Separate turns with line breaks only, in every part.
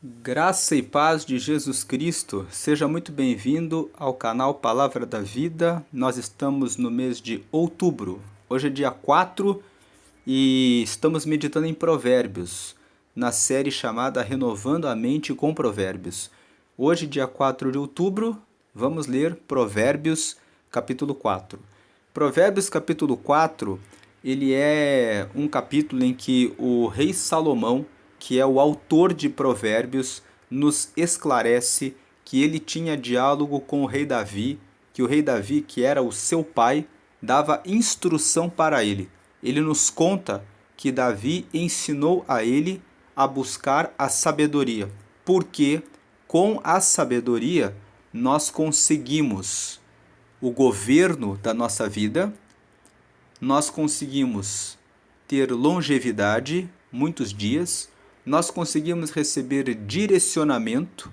Graça e paz de Jesus Cristo, seja muito bem-vindo ao canal Palavra da Vida. Nós estamos no mês de outubro, hoje é dia 4 e estamos meditando em Provérbios, na série chamada Renovando a Mente com Provérbios. Hoje, dia 4 de outubro, vamos ler Provérbios capítulo 4. Provérbios capítulo 4, ele é um capítulo em que o rei Salomão, que é o autor de Provérbios, nos esclarece que ele tinha diálogo com o rei Davi, que o rei Davi, que era o seu pai, dava instrução para ele. Ele nos conta que Davi ensinou a ele a buscar a sabedoria, porque com a sabedoria nós conseguimos o governo da nossa vida, nós conseguimos ter longevidade, muitos dias, nós conseguimos receber direcionamento,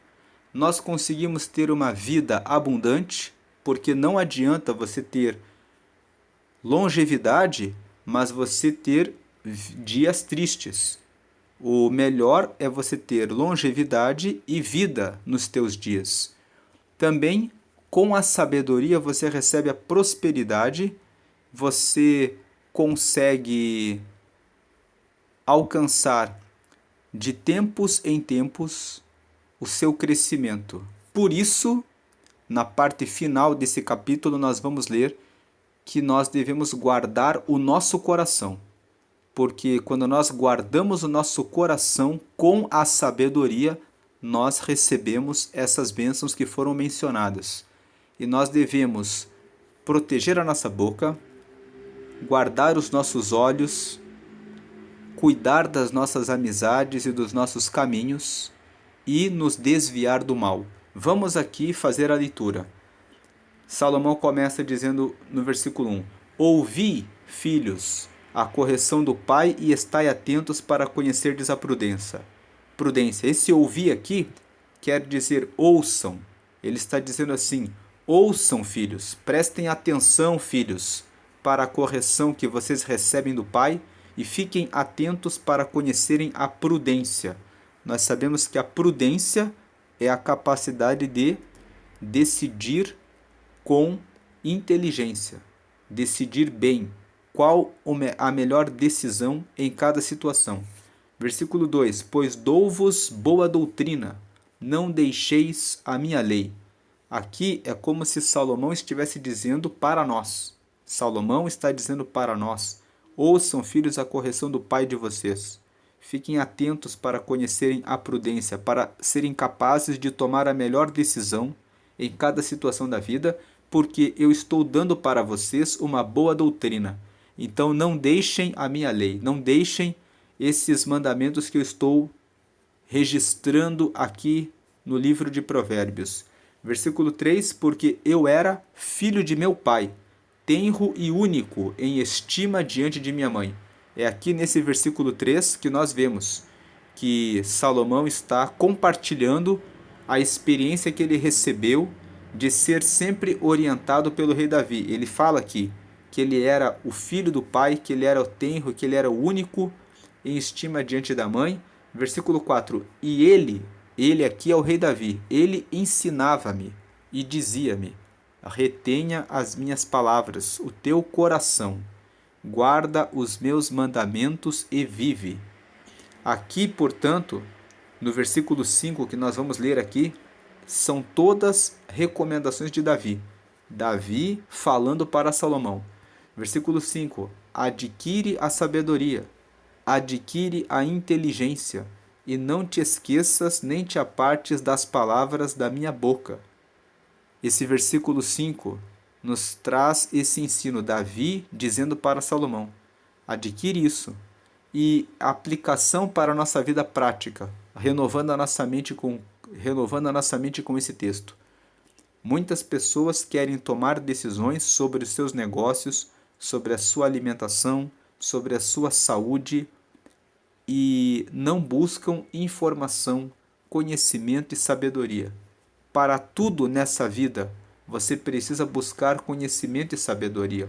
nós conseguimos ter uma vida abundante, porque não adianta você ter longevidade, mas você ter dias tristes. O melhor é você ter longevidade e vida nos teus dias. Também, com a sabedoria, você recebe a prosperidade, você consegue alcançar de tempos em tempos o seu crescimento. Por isso, na parte final desse capítulo, nós vamos ler que nós devemos guardar o nosso coração. Porque quando nós guardamos o nosso coração com a sabedoria, nós recebemos essas bênçãos que foram mencionadas. E nós devemos proteger a nossa boca, guardar os nossos olhos, cuidar das nossas amizades e dos nossos caminhos e nos desviar do mal. Vamos aqui fazer a leitura. Salomão começa dizendo no versículo 1: Ouvi, filhos, a correção do pai e estai atentos para conhecerdes a prudência. Prudência. Esse ouvir aqui quer dizer ouçam. Ele está dizendo assim: ouçam, filhos, prestem atenção, filhos, para a correção que vocês recebem do pai e fiquem atentos para conhecerem a prudência. Nós sabemos que a prudência é a capacidade de decidir com inteligência, decidir bem qual a melhor decisão em cada situação. Versículo 2: Pois dou-vos boa doutrina, não deixeis a minha lei. Aqui é como se Salomão estivesse dizendo para nós. Salomão está dizendo para nós: ouçam, filhos, a correção do pai de vocês. Fiquem atentos para conhecerem a prudência, para serem capazes de tomar a melhor decisão em cada situação da vida, porque eu estou dando para vocês uma boa doutrina. Então não deixem a minha lei, não deixem esses mandamentos que eu estou registrando aqui no livro de Provérbios. Versículo 3: Porque eu era filho de meu pai, tenro e único em estima diante de minha mãe. É aqui nesse versículo 3 que nós vemos que Salomão está compartilhando a experiência que ele recebeu de ser sempre orientado pelo rei Davi. Ele fala aqui que ele era o filho do pai, que ele era o tenro, que ele era o único em estima diante da mãe. Versículo 4: E ele aqui é o rei Davi, ele ensinava-me e dizia-me: retenha as minhas palavras, o teu coração, guarda os meus mandamentos e vive. Aqui, portanto, no versículo 5 que nós vamos ler aqui, são todas recomendações de Davi. Davi falando para Salomão. Versículo 5: Adquire a sabedoria, adquire a inteligência, e não te esqueças nem te apartes das palavras da minha boca. Esse versículo 5 nos traz esse ensino, Davi dizendo para Salomão: adquire isso. E a aplicação para a nossa vida prática, renovando a nossa mente com esse texto. Muitas pessoas querem tomar decisões sobre os seus negócios, sobre a sua alimentação, sobre a sua saúde e não buscam informação, conhecimento e sabedoria. Para tudo nessa vida, você precisa buscar conhecimento e sabedoria.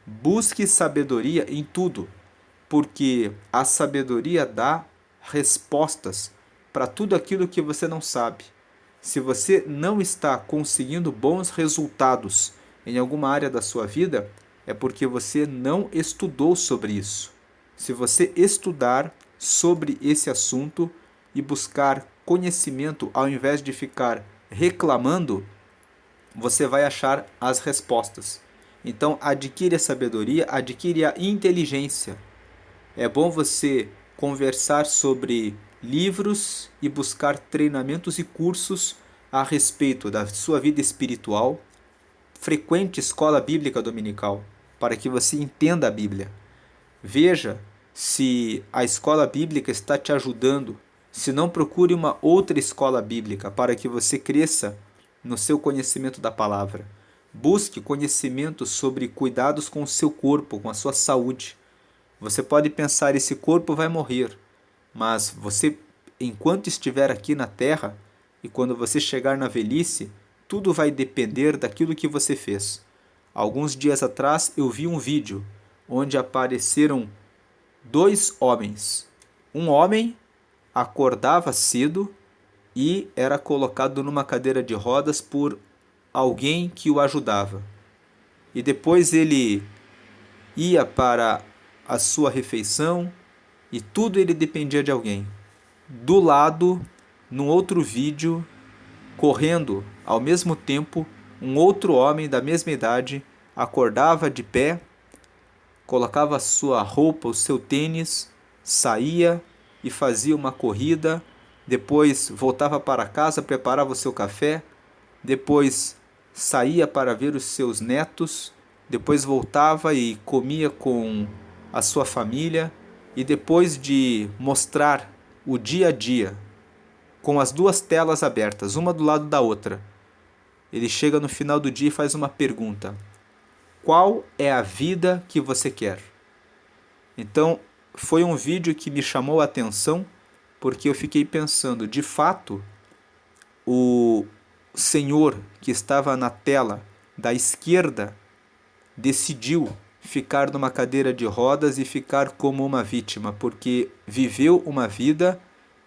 Busque sabedoria em tudo, porque a sabedoria dá respostas para tudo aquilo que você não sabe. Se você não está conseguindo bons resultados em alguma área da sua vida, é porque você não estudou sobre isso. Se você estudar sobre esse assunto e buscar conhecimento ao invés de ficar reclamando, você vai achar as respostas. Então, adquire a sabedoria, adquire a inteligência. É bom você conversar sobre livros e buscar treinamentos e cursos a respeito da sua vida espiritual. Frequente escola bíblica dominical para que você entenda a Bíblia. Veja se a escola bíblica está te ajudando. Se não, procure uma outra escola bíblica para que você cresça no seu conhecimento da palavra. Busque conhecimento sobre cuidados com o seu corpo, com a sua saúde. Você pode pensar, esse corpo vai morrer, mas você, enquanto estiver aqui na terra, e quando você chegar na velhice, tudo vai depender daquilo que você fez. Alguns dias atrás eu vi um vídeo onde apareceram dois homens. Um homem acordava cedo e era colocado numa cadeira de rodas por alguém que o ajudava. E depois ele ia para a sua refeição e tudo ele dependia de alguém. Do lado, num outro vídeo, correndo ao mesmo tempo, um outro homem da mesma idade acordava de pé, colocava a sua roupa, o seu tênis, saía e fazia uma corrida, depois voltava para casa, preparava o seu café, depois saía para ver os seus netos, depois voltava e comia com a sua família, e depois de mostrar o dia a dia com as duas telas abertas, uma do lado da outra, ele chega no final do dia e faz uma pergunta: qual é a vida que você quer? Então, foi um vídeo que me chamou a atenção, porque eu fiquei pensando, de fato, o senhor que estava na tela da esquerda decidiu ficar numa cadeira de rodas e ficar como uma vítima, porque viveu uma vida.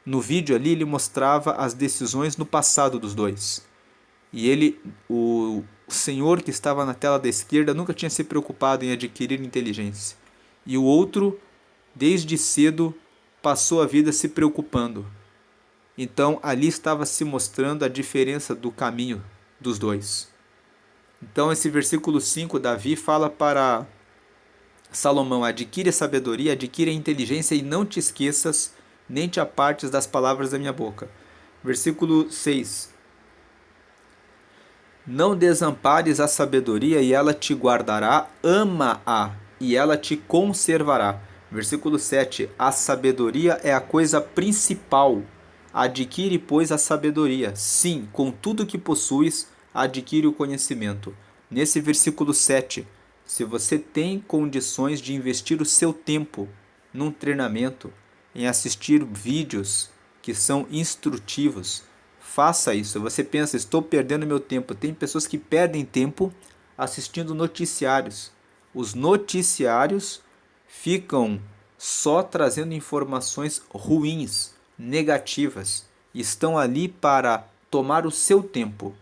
No vídeo ali ele mostrava as decisões no passado dos dois. E ele, o senhor que estava na tela da esquerda, nunca tinha se preocupado em adquirir inteligência. E o outro, desde cedo, passou a vida se preocupando. Então ali estava se mostrando a diferença do caminho dos dois. Então esse versículo 5, Davi fala para Salomão: adquire a sabedoria, adquire a inteligência e não te esqueças, nem te apartes das palavras da minha boca. Versículo 6. Não desampares a sabedoria e ela te guardará, ama-a e ela te conservará. Versículo 7. A sabedoria é a coisa principal. Adquire, pois, a sabedoria. Sim, com tudo que possuis, adquire o conhecimento. Nesse versículo 7, se você tem condições de investir o seu tempo num treinamento, em assistir vídeos que são instrutivos, faça isso. Você pensa, estou perdendo meu tempo. Tem pessoas que perdem tempo assistindo noticiários. Os noticiários ficam só trazendo informações ruins, negativas. Estão ali para tomar o seu tempo.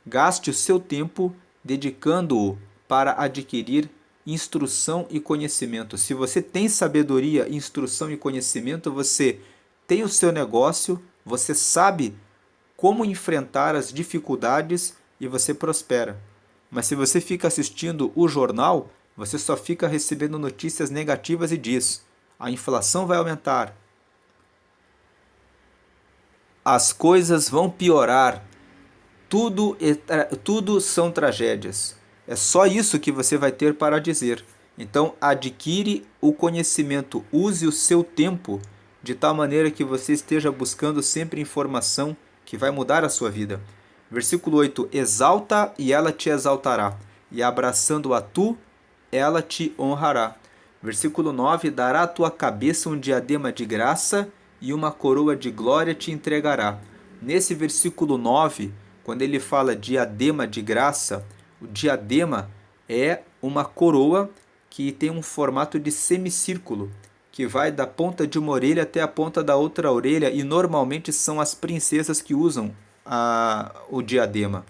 Gaste o seu tempo dedicando-o para adquirir instrução e conhecimento. Se você tem sabedoria, instrução e conhecimento, você tem o seu negócio, você sabe como enfrentar as dificuldades e você prospera. Mas se você fica assistindo o jornal, você só fica recebendo notícias negativas e diz: a inflação vai aumentar, as coisas vão piorar, tudo são tragédias. É só isso que você vai ter para dizer. Então, adquire o conhecimento, use o seu tempo de tal maneira que você esteja buscando sempre informação que vai mudar a sua vida. Versículo 8: exalta e ela te exaltará, e abraçando-a tu, ela te honrará. Versículo 9: dará à tua cabeça um diadema de graça e uma coroa de glória te entregará. Nesse versículo 9, quando ele fala diadema de graça, o diadema é uma coroa que tem um formato de semicírculo, que vai da ponta de uma orelha até a ponta da outra orelha, e normalmente são as princesas que usam o diadema.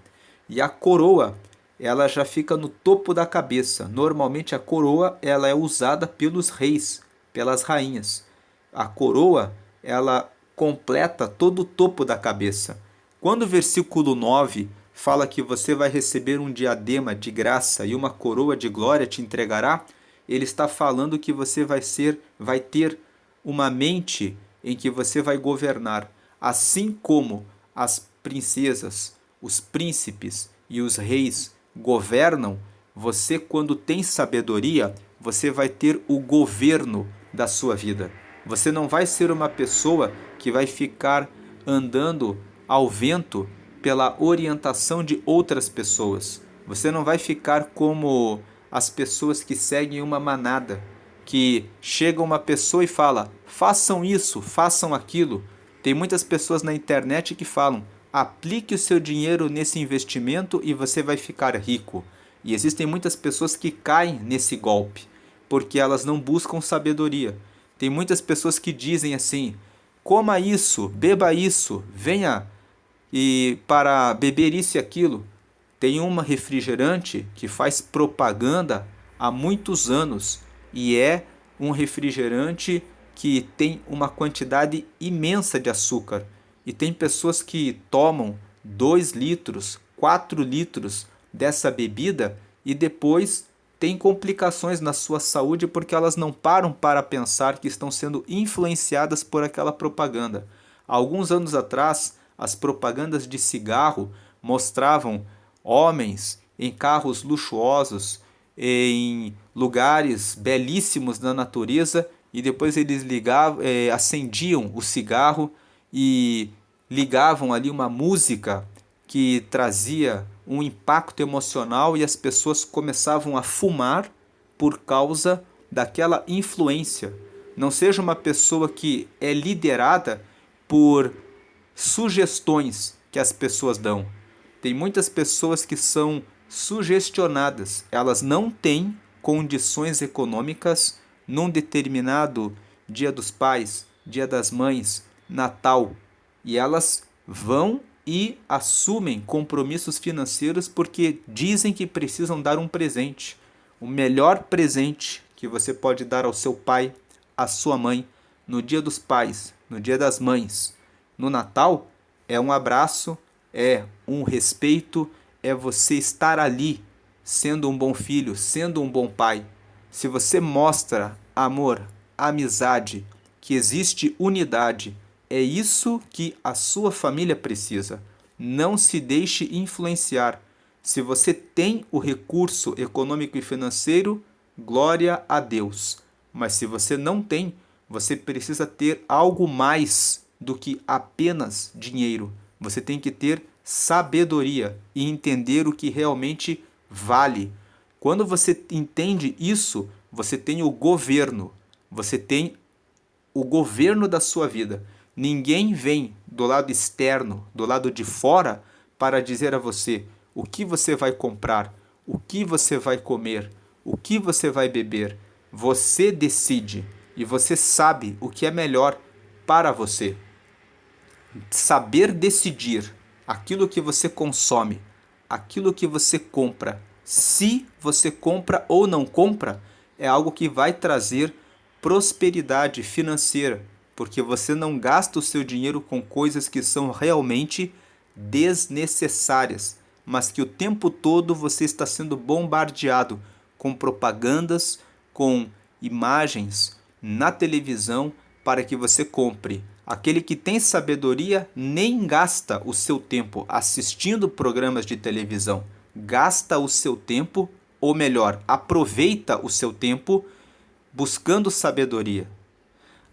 E a coroa, ela já fica no topo da cabeça. Normalmente a coroa ela é usada pelos reis, pelas rainhas. A coroa, ela completa todo o topo da cabeça. Quando o versículo 9 fala que você vai receber um diadema de graça e uma coroa de glória te entregará, ele está falando que você vai ter uma mente em que você vai governar, assim como as princesas, os príncipes e os reis governam. Você, quando tem sabedoria, você vai ter o governo da sua vida. Você não vai ser uma pessoa que vai ficar andando ao vento pela orientação de outras pessoas. Você não vai ficar como as pessoas que seguem uma manada, que chega uma pessoa e fala: façam isso, façam aquilo. Tem muitas pessoas na internet que falam: aplique o seu dinheiro nesse investimento e você vai ficar rico. E existem muitas pessoas que caem nesse golpe, porque elas não buscam sabedoria. Tem muitas pessoas que dizem assim: coma isso, beba isso, venha e para beber isso e aquilo. Tem uma refrigerante que faz propaganda há muitos anos e é um refrigerante que tem uma quantidade imensa de açúcar. E tem pessoas que tomam 2 litros, 4 litros dessa bebida e depois têm complicações na sua saúde porque elas não param para pensar que estão sendo influenciadas por aquela propaganda. Há alguns anos atrás, as propagandas de cigarro mostravam homens em carros luxuosos, em lugares belíssimos da natureza, e depois eles acendiam o cigarro e ligavam ali uma música que trazia um impacto emocional e as pessoas começavam a fumar por causa daquela influência. Não seja uma pessoa que é liderada por sugestões que as pessoas dão. Tem muitas pessoas que são sugestionadas. Elas não têm condições econômicas num determinado Dia dos Pais, Dia das Mães, Natal. E elas vão e assumem compromissos financeiros porque dizem que precisam dar um presente. O melhor presente que você pode dar ao seu pai, à sua mãe, no Dia dos Pais, no Dia das Mães, no Natal, é um abraço, é um respeito, é você estar ali sendo um bom filho, sendo um bom pai. Se você mostra amor, amizade, que existe unidade, é isso que a sua família precisa. Não se deixe influenciar. Se você tem o recurso econômico e financeiro, glória a Deus. Mas se você não tem, você precisa ter algo mais do que apenas dinheiro. Você tem que ter sabedoria e entender o que realmente vale. Quando você entende isso, você tem o governo. Você tem o governo da sua vida. Ninguém vem do lado externo, do lado de fora, para dizer a você o que você vai comprar, o que você vai comer, o que você vai beber. Você decide e você sabe o que é melhor para você. Saber decidir aquilo que você consome, aquilo que você compra, se você compra ou não compra, é algo que vai trazer prosperidade financeira, porque você não gasta o seu dinheiro com coisas que são realmente desnecessárias, mas que o tempo todo você está sendo bombardeado com propagandas, com imagens na televisão para que você compre. Aquele que tem sabedoria nem gasta o seu tempo assistindo programas de televisão, gasta o seu tempo, ou melhor, aproveita o seu tempo buscando sabedoria.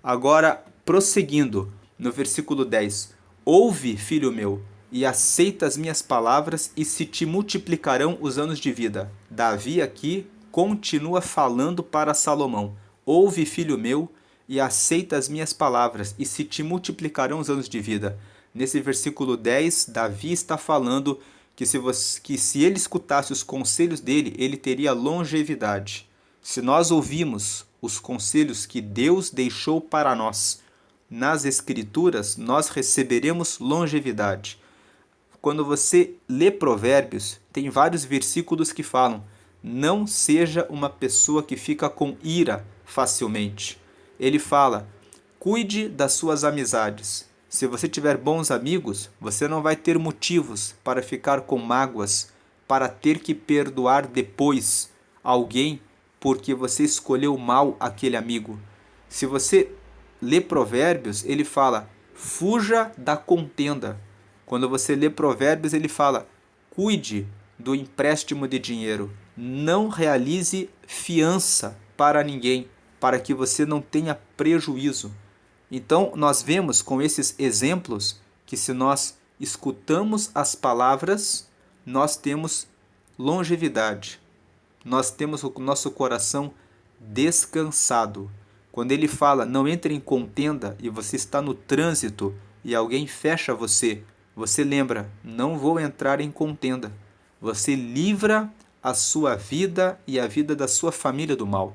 Agora, prosseguindo no versículo 10: ouve, filho meu, e aceita as minhas palavras, e se te multiplicarão os anos de vida. Davi aqui continua falando para Salomão: ouve, filho meu, e aceita as minhas palavras, e se te multiplicarão os anos de vida. Nesse versículo 10, Davi está falando que se ele escutasse os conselhos dele, ele teria longevidade. Se nós ouvimos os conselhos que Deus deixou para nós nas Escrituras, nós receberemos longevidade. Quando você lê Provérbios, tem vários versículos que falam: não seja uma pessoa que fica com ira facilmente. Ele fala: cuide das suas amizades. Se você tiver bons amigos, você não vai ter motivos para ficar com mágoas, para ter que perdoar depois alguém porque você escolheu mal aquele amigo. Se você lê Provérbios, ele fala: fuja da contenda. Quando você lê Provérbios, ele fala: cuide do empréstimo de dinheiro. Não realize fiança para ninguém, para que você não tenha prejuízo. Então, nós vemos com esses exemplos que se nós escutamos as palavras, nós temos longevidade. Nós temos o nosso coração descansado. Quando ele fala, não entre em contenda, e você está no trânsito e alguém fecha você, você lembra, não vou entrar em contenda. Você livra a sua vida e a vida da sua família do mal.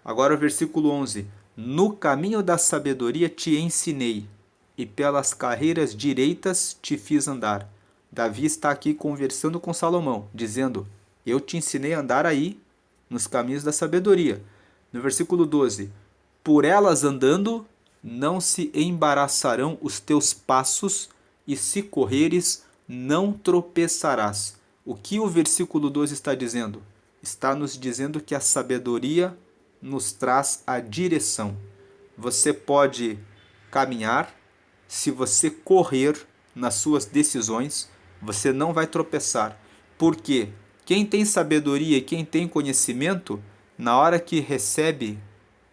Agora o versículo 11. No caminho da sabedoria te ensinei, e pelas carreiras direitas te fiz andar. Davi está aqui conversando com Salomão, dizendo: eu te ensinei a andar aí, nos caminhos da sabedoria. No versículo 12. Por elas andando, não se embaraçarão os teus passos, e se correres, não tropeçarás. O que o versículo 12 está dizendo? Está nos dizendo que a sabedoria nos traz a direção. Você pode caminhar, se você correr nas suas decisões, você não vai tropeçar. Porque quem tem sabedoria e quem tem conhecimento, na hora que recebe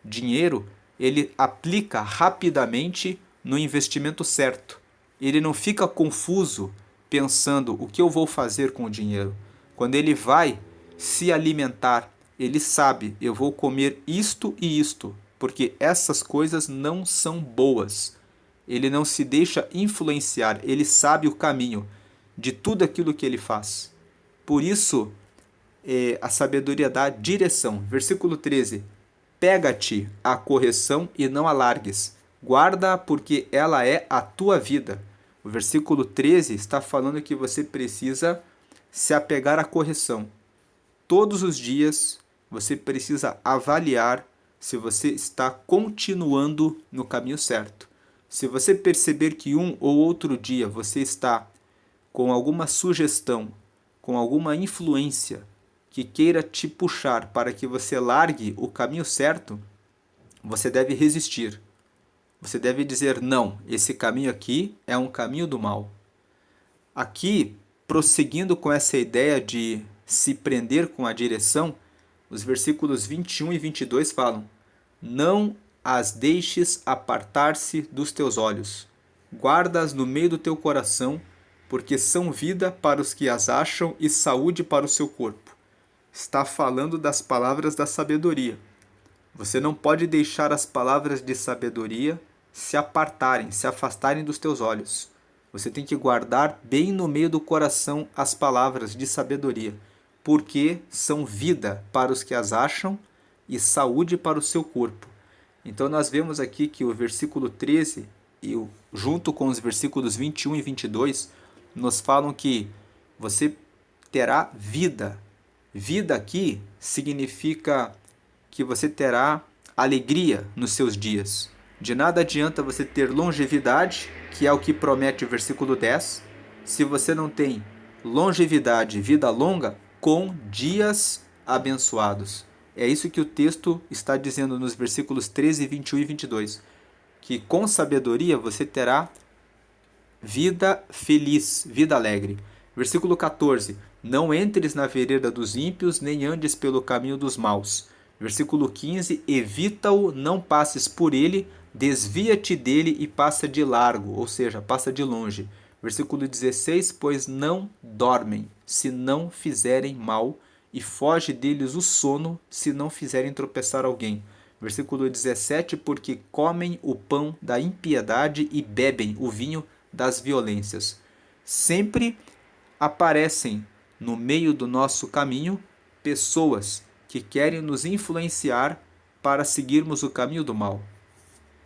dinheiro, ele aplica rapidamente no investimento certo. Ele não fica confuso pensando o que eu vou fazer com o dinheiro. Quando ele vai se alimentar, ele sabe, eu vou comer isto e isto, porque essas coisas não são boas. Ele não se deixa influenciar, ele sabe o caminho de tudo aquilo que ele faz. Por isso, a sabedoria dá direção. Versículo 13. Pega-te a correção e não a largues. Guarda, porque ela é a tua vida. O versículo 13 está falando que você precisa se apegar à correção. Todos os dias você precisa avaliar se você está continuando no caminho certo. Se você perceber que um ou outro dia você está com alguma sugestão, com alguma influência que queira te puxar para que você largue o caminho certo, você deve resistir. Você deve dizer: não, esse caminho aqui é um caminho do mal. Aqui, prosseguindo com essa ideia de se prender com a direção, os versículos 21 e 22 falam: não as deixes apartar-se dos teus olhos, guarda-as no meio do teu coração, porque são vida para os que as acham e saúde para o seu corpo. Está falando das palavras da sabedoria. Você não pode deixar as palavras de sabedoria se apartarem, se afastarem dos teus olhos. Você tem que guardar bem no meio do coração as palavras de sabedoria, porque são vida para os que as acham e saúde para o seu corpo. Então nós vemos aqui que o versículo 13, junto com os versículos 21 e 22, nos falam que você terá vida. Vida aqui significa que você terá alegria nos seus dias. De nada adianta você ter longevidade, que é o que promete o versículo 10, se você não tem longevidade, vida longa, com dias abençoados. É isso que o texto está dizendo nos versículos 13, 21 e 22. Que com sabedoria você terá vida feliz, vida alegre. Versículo 14. Não entres na vereda dos ímpios, nem andes pelo caminho dos maus. Versículo 15. Evita-o, não passes por ele, desvia-te dele e passa de largo, ou seja, passa de longe. Versículo 16. Pois não dormem, se não fizerem mal, e foge deles o sono, se não fizerem tropeçar alguém. Versículo 17. Porque comem o pão da impiedade e bebem o vinho das violências. Sempre aparecem no meio do nosso caminho pessoas que querem nos influenciar para seguirmos o caminho do mal.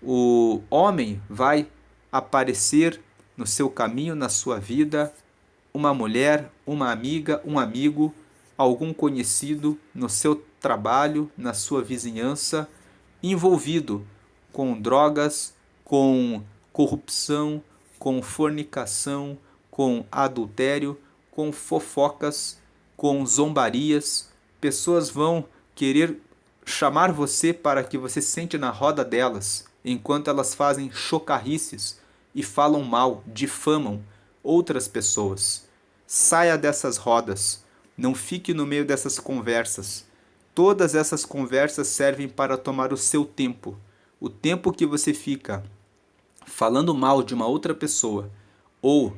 O homem vai aparecer no seu caminho, na sua vida, uma mulher, uma amiga, um amigo, algum conhecido no seu trabalho, na sua vizinhança, envolvido com drogas, com corrupção, com fornicação, com adultério, com fofocas, com zombarias. Pessoas vão querer chamar você para que você se sente na roda delas, enquanto elas fazem chocarrices e falam mal, difamam outras pessoas. Saia dessas rodas, não fique no meio dessas conversas. Todas essas conversas servem para tomar o seu tempo. O tempo que você fica falando mal de uma outra pessoa, ou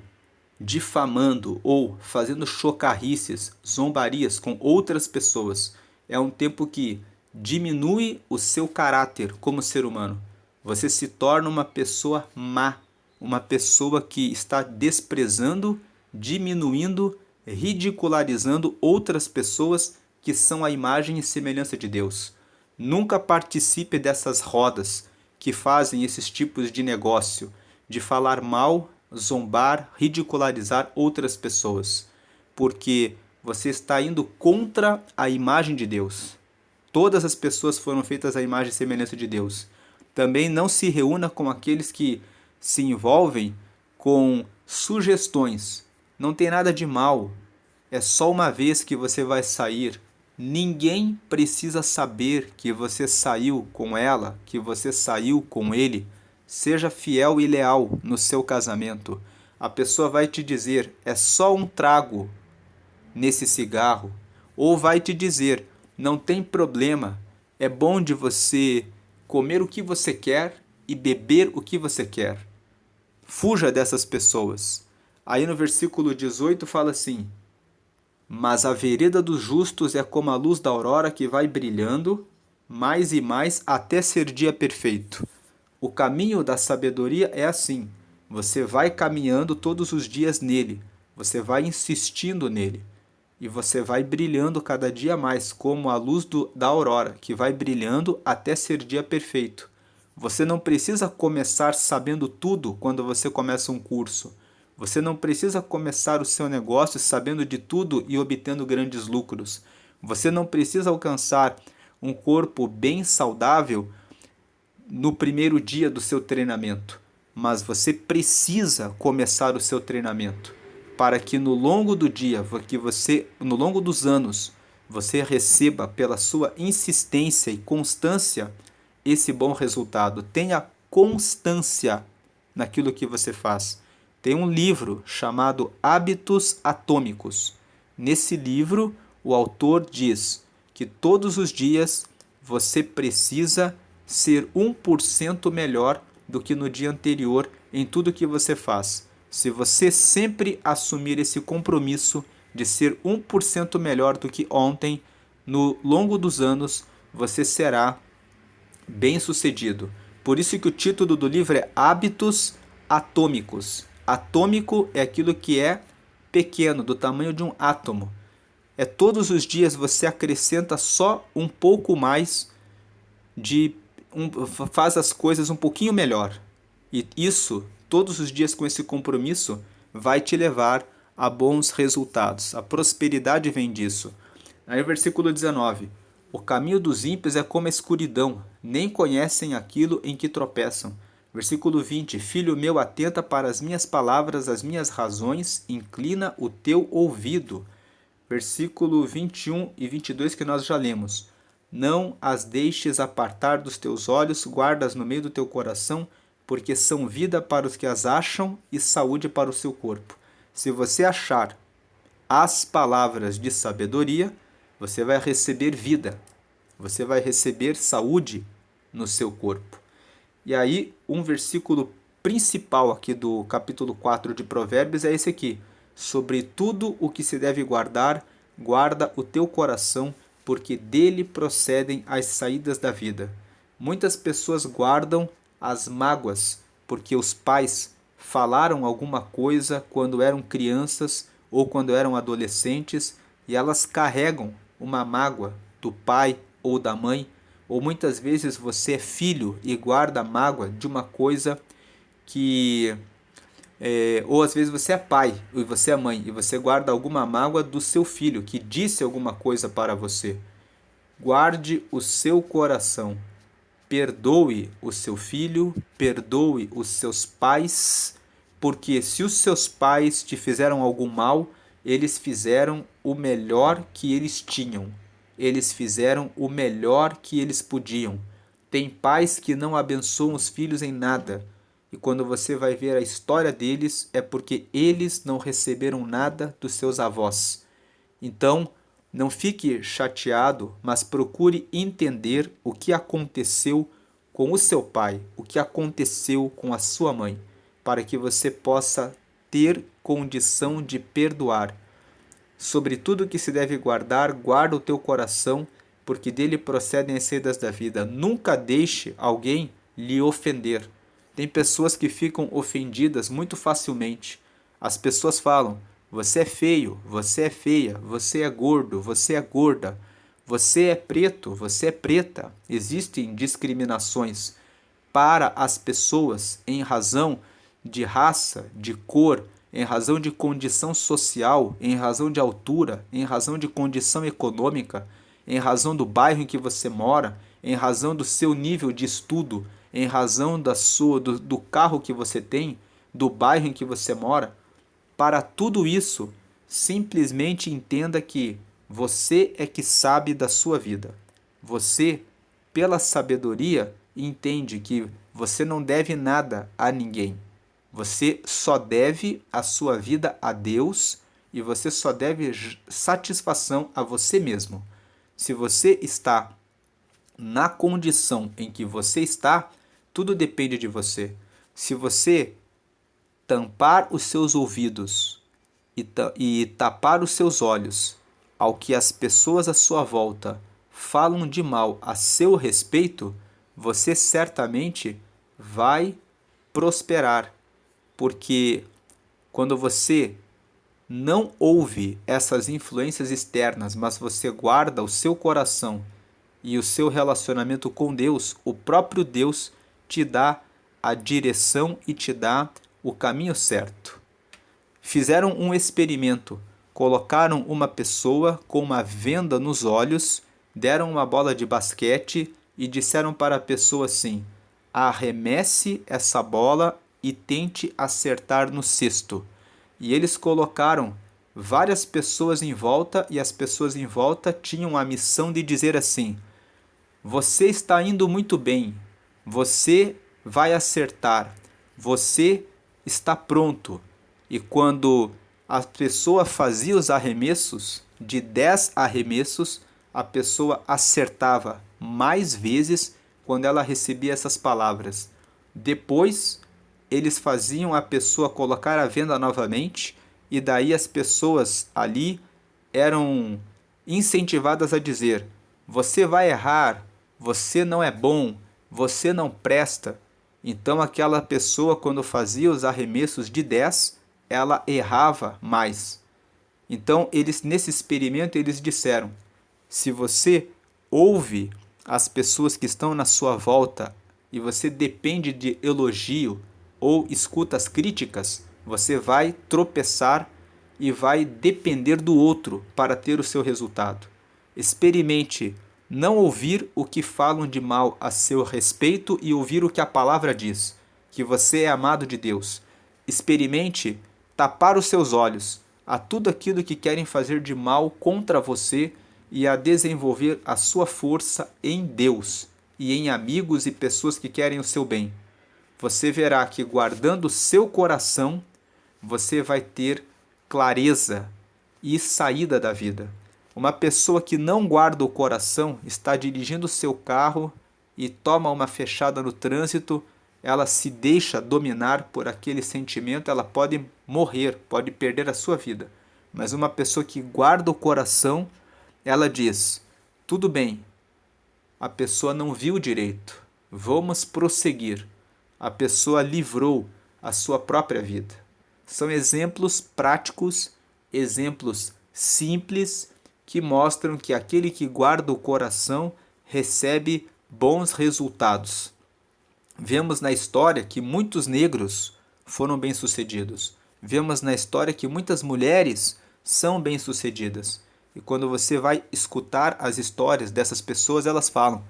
difamando, ou fazendo chocarrices, zombarias com outras pessoas, é um tempo que diminui o seu caráter como ser humano. Você se torna uma pessoa má, uma pessoa que está desprezando, diminuindo, ridicularizando outras pessoas que são a imagem e semelhança de Deus. Nunca participe dessas rodas que fazem esses tipos de negócio, de falar mal, zombar, ridicularizar outras pessoas, porque você está indo contra a imagem de Deus. Todas as pessoas foram feitas à imagem e semelhança de Deus. Também não se reúna com aqueles que se envolvem com sugestões. Não tem nada de mal. É só uma vez que você vai sair. Ninguém precisa saber que você saiu com ela, que você saiu com ele. Seja fiel e leal no seu casamento. A pessoa vai te dizer, é só um trago nesse cigarro. Ou vai te dizer, não tem problema, é bom de você comer o que você quer e beber o que você quer. Fuja dessas pessoas. Aí no versículo 18 fala assim: mas a vereda dos justos é como a luz da aurora que vai brilhando mais e mais até ser dia perfeito. O caminho da sabedoria é assim. Você vai caminhando todos os dias nele. Você vai insistindo nele. E você vai brilhando cada dia mais, como a luz da aurora, que vai brilhando até ser dia perfeito. Você não precisa começar sabendo tudo quando você começa um curso. Você não precisa começar o seu negócio sabendo de tudo e obtendo grandes lucros. Você não precisa alcançar um corpo bem saudável no primeiro dia do seu treinamento. Mas você precisa começar o seu treinamento para que no longo do dia, no longo dos anos, você receba pela sua insistência e constância esse bom resultado. Tenha constância naquilo que você faz. Tem um livro chamado Hábitos Atômicos. Nesse livro, o autor diz que todos os dias você precisa ser 1% melhor do que no dia anterior em tudo que você faz. Se você sempre assumir esse compromisso de ser 1% melhor do que ontem, no longo dos anos, você será bem-sucedido. Por isso que o título do livro é Hábitos Atômicos. Atômico é aquilo que é pequeno, do tamanho de um átomo. É todos os dias você acrescenta só um pouco mais faz as coisas um pouquinho melhor. E isso, todos os dias com esse compromisso, vai te levar a bons resultados. A prosperidade vem disso. Aí o versículo 19. O caminho dos ímpios é como a escuridão, nem conhecem aquilo em que tropeçam. Versículo 20. Filho meu, atenta para as minhas palavras, as minhas razões, inclina o teu ouvido. Versículo 21 e 22 que nós já lemos. Não as deixes apartar dos teus olhos, guardas no meio do teu coração, porque são vida para os que as acham e saúde para o seu corpo. Se você achar as palavras de sabedoria, você vai receber vida, você vai receber saúde no seu corpo. E aí, um versículo principal aqui do capítulo 4 de Provérbios é esse aqui. Sobre tudo o que se deve guardar, guarda o teu coração, porque dele procedem as saídas da vida. Muitas pessoas guardam as mágoas, porque os pais falaram alguma coisa quando eram crianças ou quando eram adolescentes, e elas carregam uma mágoa do pai ou da mãe, ou muitas vezes você é filho e guarda mágoa de uma coisa que ou às vezes você é pai e você é mãe e você guarda alguma mágoa do seu filho que disse alguma coisa para você. Guarde o seu coração. Perdoe o seu filho, perdoe os seus pais, porque se os seus pais te fizeram algum mal, eles fizeram o melhor que eles tinham. Eles fizeram o melhor que eles podiam. Tem pais que não abençoam os filhos em nada. E quando você vai ver a história deles, é porque eles não receberam nada dos seus avós. Então, não fique chateado, mas procure entender o que aconteceu com o seu pai, o que aconteceu com a sua mãe, para que você possa ter condição de perdoar. Sobre tudo que se deve guardar, guarda o teu coração, porque dele procedem as saídas da vida. Nunca deixe alguém lhe ofender. Tem pessoas que ficam ofendidas muito facilmente. As pessoas falam: você é feio, você é feia, você é gordo, você é gorda, você é preto, você é preta. Existem discriminações para as pessoas em razão de raça, de cor, em razão de condição social, em razão de altura, em razão de condição econômica, em razão do bairro em que você mora, em razão do seu nível de estudo, em razão do carro que você tem, do bairro em que você mora. Para tudo isso, simplesmente entenda que você é que sabe da sua vida. Você, pela sabedoria, entende que você não deve nada a ninguém. Você só deve a sua vida a Deus e você só deve satisfação a você mesmo. Se você está na condição em que você está, tudo depende de você. Se você tampar os seus ouvidos e tapar os seus olhos ao que as pessoas à sua volta falam de mal a seu respeito, você certamente vai prosperar, porque quando você não ouve essas influências externas, mas você guarda o seu coração e o seu relacionamento com Deus, o próprio Deus te dá a direção e te dá o caminho certo. Fizeram um experimento, colocaram uma pessoa com uma venda nos olhos, deram uma bola de basquete e disseram para a pessoa assim: arremesse essa bola e tente acertar no cesto. E eles colocaram várias pessoas em volta e as pessoas em volta tinham a missão de dizer assim: você está indo muito bem, você vai acertar, você está pronto. E quando a pessoa fazia os arremessos, de 10 arremessos, a pessoa acertava mais vezes quando ela recebia essas palavras. Depois, eles faziam a pessoa colocar a venda novamente, e daí as pessoas ali eram incentivadas a dizer: você vai errar, você não é bom, você não presta. Então aquela pessoa, quando fazia os arremessos de 10, ela errava mais. Então eles, nesse experimento, eles disseram: se você ouve as pessoas que estão na sua volta e você depende de elogio ou escuta as críticas, você vai tropeçar e vai depender do outro para ter o seu resultado. Experimente não ouvir o que falam de mal a seu respeito e ouvir o que a palavra diz, que você é amado de Deus. Experimente tapar os seus olhos a tudo aquilo que querem fazer de mal contra você e a desenvolver a sua força em Deus e em amigos e pessoas que querem o seu bem. Você verá que guardando o seu coração, você vai ter clareza e saída da vida. Uma pessoa que não guarda o coração está dirigindo o seu carro e toma uma fechada no trânsito, ela se deixa dominar por aquele sentimento, ela pode morrer, pode perder a sua vida. Mas uma pessoa que guarda o coração, ela diz: tudo bem, a pessoa não viu direito, vamos prosseguir. A pessoa livrou a sua própria vida. São exemplos práticos, exemplos simples, que mostram que aquele que guarda o coração recebe bons resultados. Vemos na história que muitos negros foram bem-sucedidos. Vemos na história que muitas mulheres são bem-sucedidas. E quando você vai escutar as histórias dessas pessoas, elas falam: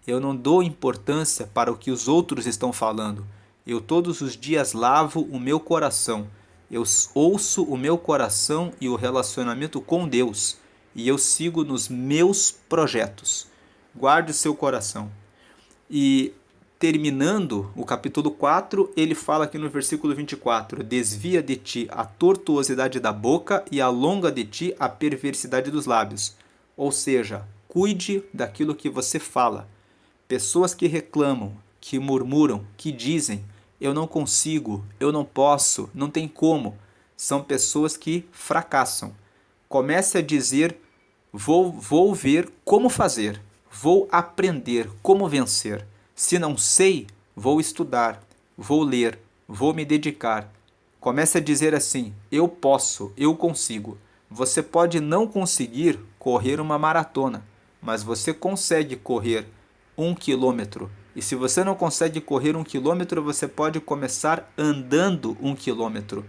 eu não dou importância para o que os outros estão falando. Eu todos os dias lavo o meu coração. Eu ouço o meu coração e o relacionamento com Deus. E eu sigo nos meus projetos. Guarde o seu coração. E terminando o capítulo 4, ele fala aqui no versículo 24: desvia de ti a tortuosidade da boca e alonga de ti a perversidade dos lábios. Ou seja, cuide daquilo que você fala. Pessoas que reclamam, que murmuram, que dizem: eu não consigo, eu não posso, não tem como, são pessoas que fracassam. Comece a dizer: vou ver como fazer, vou aprender como vencer. Se não sei, vou estudar, vou ler, vou me dedicar. Comece a dizer assim: eu posso, eu consigo. Você pode não conseguir correr uma maratona, mas você consegue correr 1 quilômetro. E se você não consegue correr 1 quilômetro, você pode começar andando 1 quilômetro.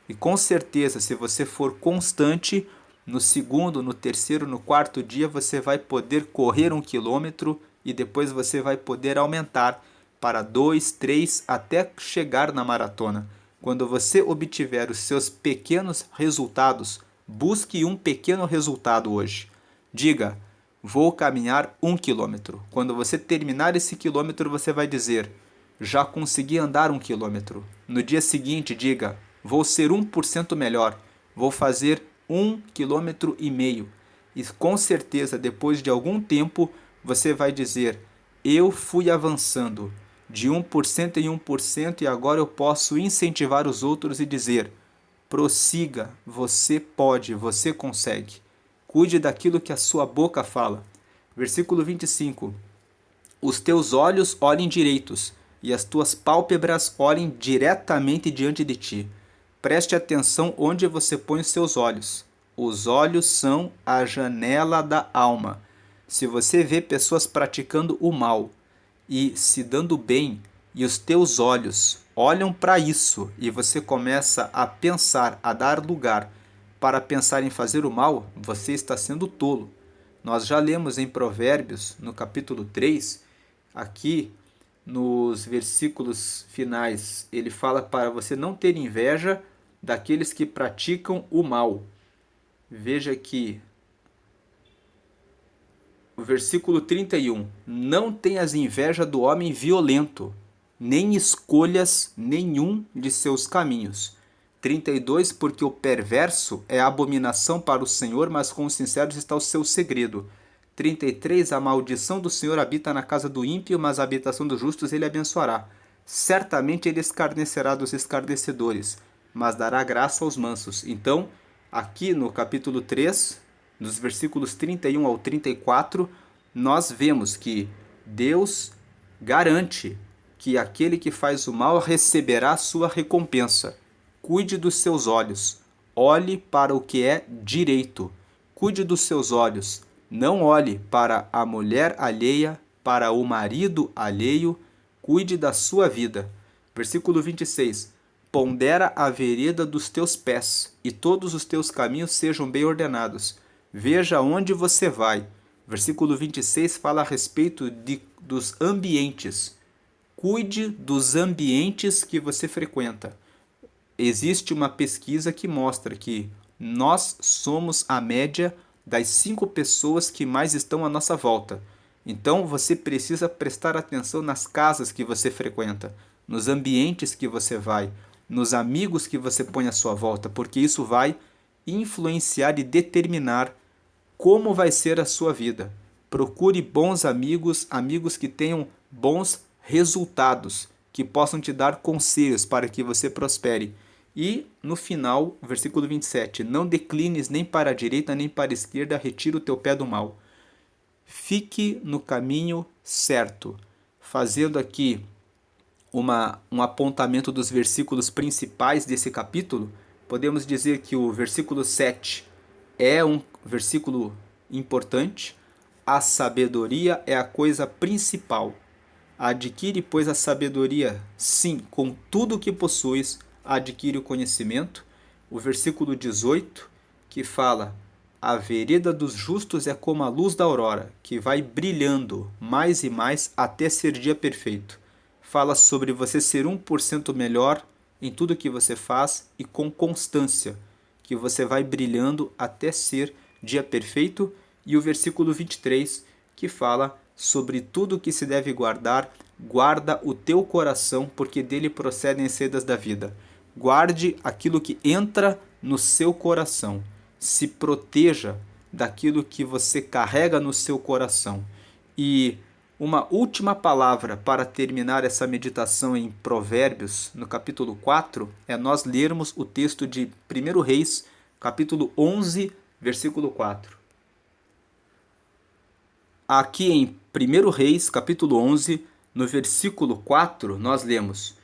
E com certeza, se você for constante, no segundo, no terceiro, no quarto dia, você vai poder correr 1 quilômetro e depois você vai poder aumentar para 2, 3, até chegar na maratona. Quando você obtiver os seus pequenos resultados, busque um pequeno resultado hoje. Diga: vou caminhar 1 quilômetro. Quando você terminar esse quilômetro, você vai dizer: já consegui andar 1 quilômetro. No dia seguinte, diga: vou ser 1% melhor. Vou fazer 1,5 km. E com certeza, depois de algum tempo, você vai dizer: eu fui avançando de 1% em 1% e agora eu posso incentivar os outros e dizer: prossiga, você pode, você consegue. Cuide daquilo que a sua boca fala. Versículo 25. Os teus olhos olhem direitos e as tuas pálpebras olhem diretamente diante de ti. Preste atenção onde você põe os seus olhos. Os olhos são a janela da alma. Se você vê pessoas praticando o mal e se dando bem, e os teus olhos olham para isso, e você começa a pensar, a dar lugar para pensar em fazer o mal, você está sendo tolo. Nós já lemos em Provérbios, no capítulo 3, aqui nos versículos finais, ele fala para você não ter inveja daqueles que praticam o mal. Veja aqui o versículo 31. Não tenhas inveja do homem violento, nem escolhas nenhum de seus caminhos. 32. Porque o perverso é abominação para o Senhor, mas com os sinceros está o seu segredo. 33. A maldição do Senhor habita na casa do ímpio, mas a habitação dos justos ele abençoará. Certamente ele escarnecerá dos escarnecedores, mas dará graça aos mansos. Então, aqui no capítulo 3, dos versículos 31 ao 34, nós vemos que Deus garante que aquele que faz o mal receberá sua recompensa. Cuide dos seus olhos, olhe para o que é direito. Cuide dos seus olhos, não olhe para a mulher alheia, para o marido alheio, cuide da sua vida. Versículo 26. Pondera a vereda dos teus pés, e todos os teus caminhos sejam bem ordenados. Veja onde você vai. Versículo 26 fala a respeito dos ambientes. Cuide dos ambientes que você frequenta. Existe uma pesquisa que mostra que nós somos a média das 5 pessoas que mais estão à nossa volta. Então você precisa prestar atenção nas casas que você frequenta, nos ambientes que você vai, nos amigos que você põe à sua volta, porque isso vai influenciar e determinar como vai ser a sua vida. Procure bons amigos, amigos que tenham bons resultados, que possam te dar conselhos para que você prospere. E no final, versículo 27, não declines nem para a direita nem para a esquerda, retira o teu pé do mal. Fique no caminho certo. Fazendo aqui um apontamento dos versículos principais desse capítulo, podemos dizer que o versículo 7 é um versículo importante, a sabedoria é a coisa principal. Adquire, pois, a sabedoria, sim, com tudo o que possuis, adquire o conhecimento. O versículo 18, que fala: a vereda dos justos é como a luz da aurora, que vai brilhando mais e mais até ser dia perfeito. Fala sobre você ser 1% melhor em tudo que você faz e com constância, que você vai brilhando até ser dia perfeito. E o versículo 23, que fala sobre tudo que se deve guardar, guarda o teu coração, porque dele procedem as sedas da vida. Guarde aquilo que entra no seu coração. Se proteja daquilo que você carrega no seu coração. E uma última palavra para terminar essa meditação em Provérbios, no capítulo 4, é nós lermos o texto de 1 Reis, capítulo 11, versículo 4. Aqui em 1 Reis, capítulo 11, no versículo 4, nós lemos: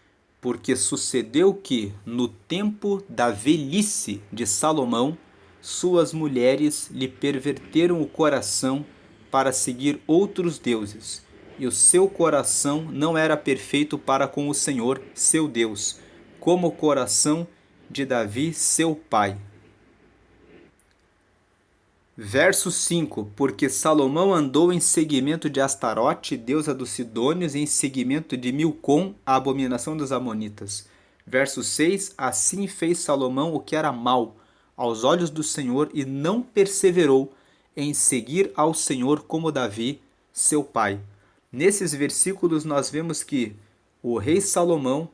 porque sucedeu que, no tempo da velhice de Salomão, suas mulheres lhe perverteram o coração para seguir outros deuses, e o seu coração não era perfeito para com o Senhor, seu Deus, como o coração de Davi, seu pai. Verso 5: porque Salomão andou em seguimento de Astarote, deusa dos Sidônios, e em seguimento de Milcom, a abominação dos Amonitas. Verso 6: assim fez Salomão o que era mal aos olhos do Senhor, e não perseverou em seguir ao Senhor como Davi, seu pai. Nesses versículos nós vemos que o rei Salomão,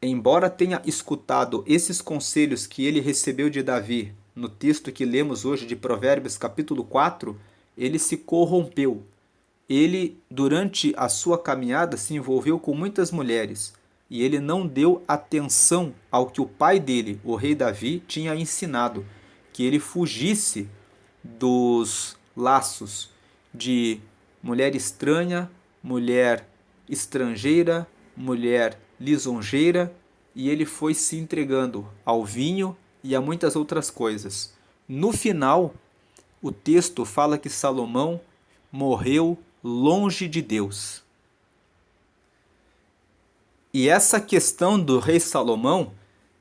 embora tenha escutado esses conselhos que ele recebeu de Davi, no texto que lemos hoje de Provérbios capítulo 4, ele se corrompeu. Ele, durante a sua caminhada, se envolveu com muitas mulheres e ele não deu atenção ao que o pai dele, o rei Davi, tinha ensinado, que ele fugisse dos laços de mulher estranha, mulher estrangeira, mulher lisonjeira, e ele foi se entregando ao vinho e a muitas outras coisas. No final, o texto fala que Salomão morreu longe de Deus. E essa questão do rei Salomão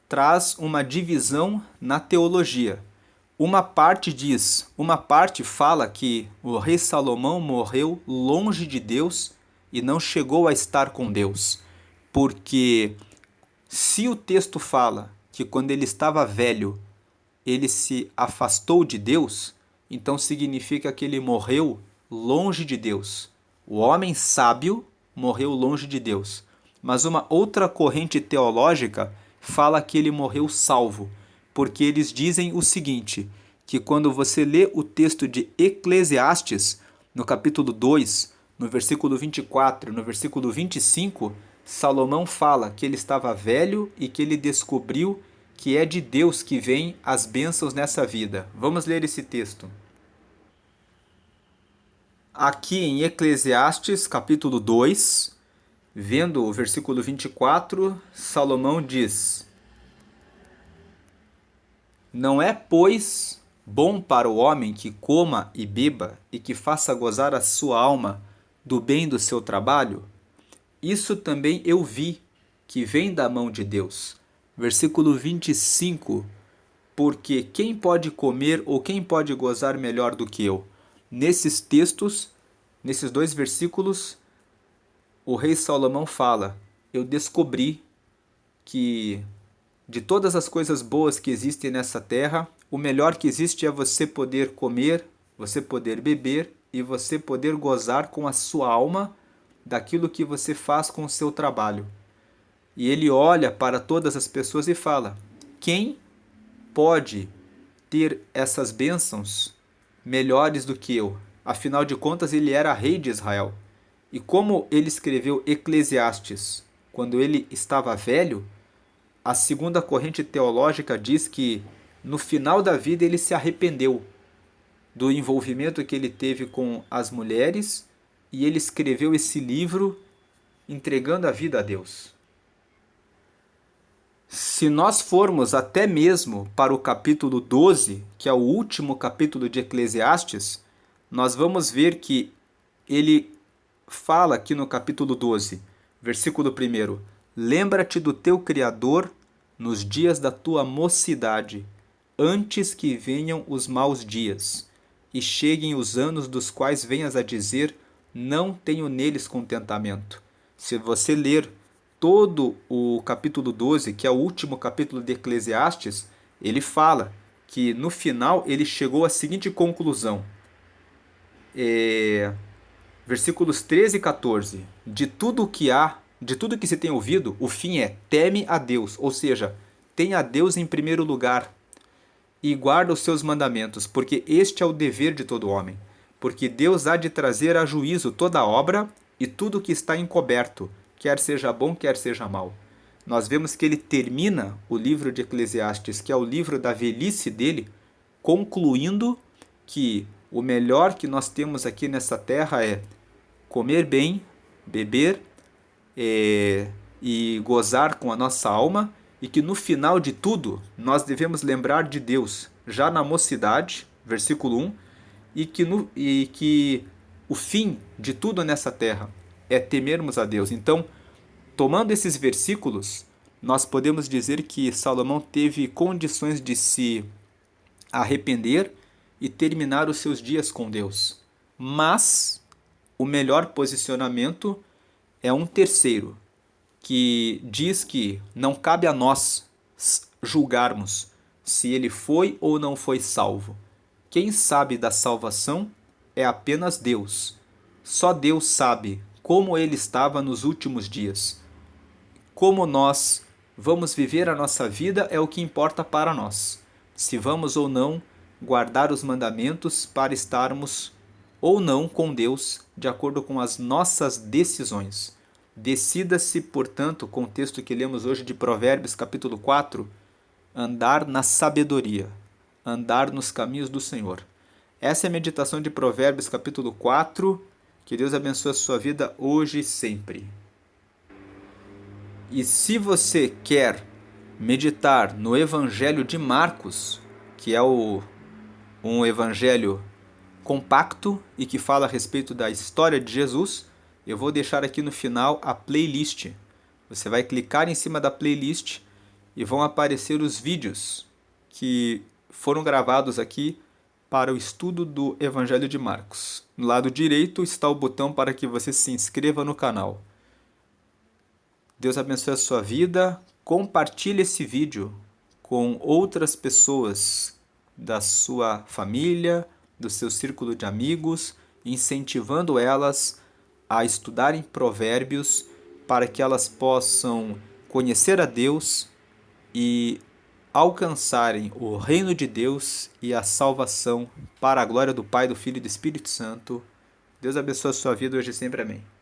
traz uma divisão na teologia. Uma parte fala que o rei Salomão morreu longe de Deus e não chegou a estar com Deus. Porque se o texto fala que quando ele estava velho, ele se afastou de Deus, então significa que ele morreu longe de Deus. O homem sábio morreu longe de Deus. Mas uma outra corrente teológica fala que ele morreu salvo, porque eles dizem o seguinte, que quando você lê o texto de Eclesiastes, no capítulo 2, no versículo 24, no versículo 25, Salomão fala que ele estava velho e que ele descobriu que é de Deus que vêm as bênçãos nessa vida. Vamos ler esse texto. Aqui em Eclesiastes, capítulo 2, vendo o versículo 24, Salomão diz: não é, pois, bom para o homem que coma e beba e que faça gozar a sua alma do bem do seu trabalho? Isso também eu vi, que vem da mão de Deus. Versículo 25. Porque quem pode comer ou quem pode gozar melhor do que eu? Nesses textos, nesses dois versículos, o rei Salomão fala: eu descobri que de todas as coisas boas que existem nessa terra, o melhor que existe é você poder comer, você poder beber e você poder gozar com a sua alma daquilo que você faz com o seu trabalho. E ele olha para todas as pessoas e fala: quem pode ter essas bênçãos melhores do que eu? Afinal de contas, ele era rei de Israel. E como ele escreveu Eclesiastes quando ele estava velho, a segunda corrente teológica diz que no final da vida ele se arrependeu do envolvimento que ele teve com as mulheres e ele escreveu esse livro entregando a vida a Deus. Se nós formos até mesmo para o capítulo 12, que é o último capítulo de Eclesiastes, nós vamos ver que ele fala aqui no capítulo 12, versículo 1: Lembra-te do teu Criador nos dias da tua mocidade, antes que venham os maus dias, e cheguem os anos dos quais venhas a dizer, não tenho neles contentamento. Se você ler todo o capítulo 12, que é o último capítulo de Eclesiastes, ele fala que no final ele chegou à seguinte conclusão. Versículos 13 e 14. De tudo que se tem ouvido, o fim é: teme a Deus, ou seja, tenha a Deus em primeiro lugar e guarda os seus mandamentos, porque este é o dever de todo homem. Porque Deus há de trazer a juízo toda obra e tudo que está encoberto, quer seja bom, quer seja mal. Nós vemos que ele termina o livro de Eclesiastes, que é o livro da velhice dele, concluindo que o melhor que nós temos aqui nessa terra é comer bem, beber e gozar com a nossa alma, e que no final de tudo nós devemos lembrar de Deus já na mocidade, versículo 1, e que o fim de tudo nessa terra é temermos a Deus. Então, tomando esses versículos, nós podemos dizer que Salomão teve condições de se arrepender e terminar os seus dias com Deus. Mas o melhor posicionamento é um terceiro, que diz que não cabe a nós julgarmos se ele foi ou não foi salvo. Quem sabe da salvação é apenas Deus. Só Deus sabe como ele estava nos últimos dias. Como nós vamos viver a nossa vida é o que importa para nós. Se vamos ou não guardar os mandamentos para estarmos ou não com Deus, de acordo com as nossas decisões. Decida-se, portanto, com o texto que lemos hoje de Provérbios, capítulo 4, andar na sabedoria, andar nos caminhos do Senhor. Essa é a meditação de Provérbios, capítulo 4. Que Deus abençoe a sua vida hoje e sempre. E se você quer meditar no Evangelho de Marcos, que é um evangelho compacto e que fala a respeito da história de Jesus, eu vou deixar aqui no final a playlist. Você vai clicar em cima da playlist e vão aparecer os vídeos que foram gravados aqui para o estudo do Evangelho de Marcos. No lado direito está o botão para que você se inscreva no canal. Deus abençoe a sua vida. Compartilhe esse vídeo com outras pessoas da sua família, do seu círculo de amigos, incentivando elas a estudarem provérbios para que elas possam conhecer a Deus e alcançarem o reino de Deus e a salvação para a glória do Pai, do Filho e do Espírito Santo. Deus abençoe a sua vida hoje e sempre. Amém.